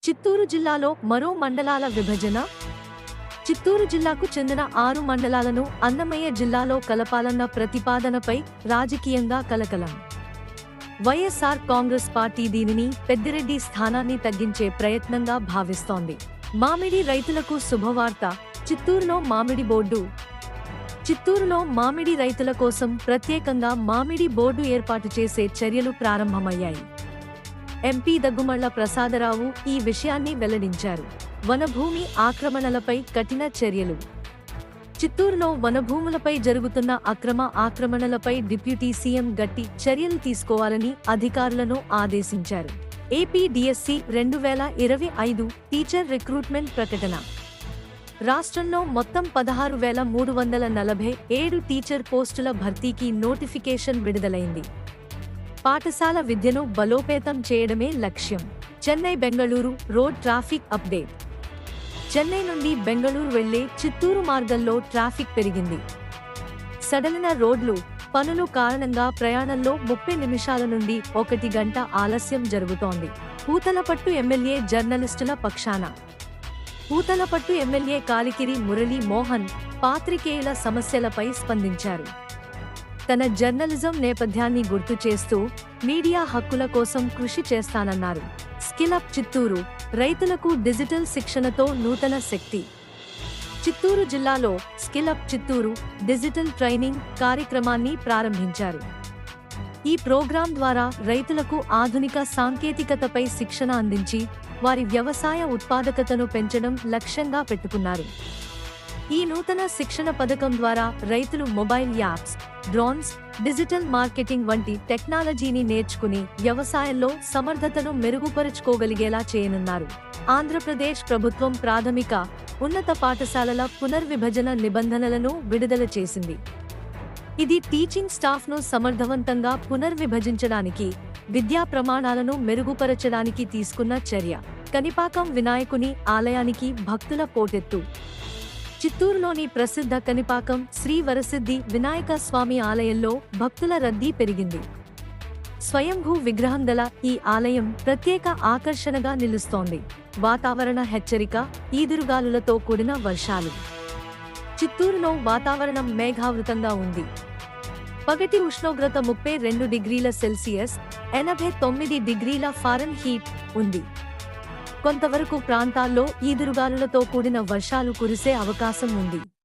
చిత్తూరు జిల్లాలో మరో మండలాల విభజన. చిత్తూరు జిల్లాకు చెందిన 6 మండలాలను అన్నమయ్య జిల్లాలో కలపాలన్న ప్రతిపాదనపై రాజకీయంగా కలకలం. వైఎస్ఆర్ కాంగ్రెస్ పార్టీ దీనిని పెద్దిరెడ్డి స్థానాన్ని తగ్గించే ప్రయత్నంగా భావిస్తోంది. మామిడి రైతులకు శుభవార్త. చిత్తూరులో మామిడి బోర్డు. చిత్తూరులో మామిడి రైతుల కోసం ప్రత్యేకంగా మామిడి బోర్డు ఏర్పాటు చేసే చర్యలు ప్రారంభమయ్యాయి. ఎంపీ దగ్గుమళ్ల ప్రసాదరావు ఈ విషయాన్ని వెల్లడించారు. వనభూమి ఆక్రమణలపై కఠిన చర్యలు. చిత్తూరులో వనభూములపై జరుగుతున్న ఆక్రమణలపై డిప్యూటీ సీఎం గట్టి చర్యలు తీసుకోవాలని అధికారులను ఆదేశించారు. ఏపీ డిఎస్సి 2025 టీచర్ రిక్రూట్మెంట్ ప్రకటన. రాష్ట్రంలో మొత్తం 16,347 టీచర్ పోస్టుల భర్తీకి నోటిఫికేషన్ విడుదలైంది. పాఠశాల విద్యను బలోపేతం చేయడమే లక్ష్యం. Chennai Bengaluru road traffic update. Chennai నుండి బెంగళూరు వెళ్లే చిత్తూరు మార్గంలో ట్రాఫిక్ పెరిగింది. సడలిన రోడ్లు పనులు కారణంగా ప్రయాణంలో 30 నిమిషాల నుండి 1 గంట ఆలస్యం జరుగుతోంది. పూతలపట్టు ఎమ్మెల్యే జర్నలిస్టుల పక్షాన. పూతలపట్టు ఎమ్మెల్యే కాలికిరి మురళీ మోహన్ పాత్రికేయుల సమస్యలపై స్పందించారు. తన జర్నలిజం నేపథ్యాన్ని గుర్తు చేస్తూ మీడియా హక్కుల కోసం కృషి చేస్తానన్నారు. స్కిలప్ చిత్తూరు. రైతులకు డిజిటల్ శిక్షణతో నూతన శక్తి. చిత్తూరు జిల్లాలో స్కిలప్ చిత్తూరు డిజిటల్ ట్రైనింగ్ కార్యక్రమాన్ని ప్రారంభించారు. ఈ ప్రోగ్రాం ద్వారా రైతులకు ఆధునిక సాంకేతికతపై శిక్షణ అందించి వారి వ్యవసాయ ఉత్పాదకతను పెంచడం లక్ష్యంగా పెట్టుకున్నారు. ఈ నూతన శిక్షణ పథకం ద్వారా రైతులు mobile apps, drones, digital marketing వంటి టెక్నాలజీని నేర్చుకుని వ్యవసాయంలో సమర్థతను మెరుగుపరుచుకోగలిగేలా చేయనున్నారు. ఆంధ్రప్రదేశ్ ప్రభుత్వం ప్రాథమిక, ఉన్నత పాఠశాలల పునర్విభజన నిబంధనలను విడుదల చేసింది. ఇది టీచింగ్ స్టాఫ్ను సమర్థవంతంగా పునర్విభజించడానికి, విద్యా ప్రమాణాలను మెరుగుపరచడానికి తీసుకున్న చర్య. కనిపాకం వినాయకుని ఆలయానికి భక్తుల పోటెత్తు. చిత్తూరులోని ప్రసిద్ధ కనిపాకం శ్రీ వరసిద్ధి వినాయక స్వామి ఆలయంలో భక్తుల రద్దీ పెరిగింది. స్వయంభూ విగ్రహం గల ఈ ఆలయం ప్రత్యేక ఆకర్షణగా నిలుస్తోంది. వాతావరణ హెచ్చరిక. ఈదురుగాలులతో కూడిన వర్షాలు. చిత్తూరులో వాతావరణం మేఘావృతంగా ఉంది. పగటి ఉష్ణోగ్రత 32 డిగ్రీల సెల్సియస్, 89 డిగ్రీల ఫారెన్హీట్ ఉంది. కొంతవరకు ప్రాంతాల్లో ఈదురుగాలులతో కూడిన వర్షాలు కురిసే అవకాశం ఉంది.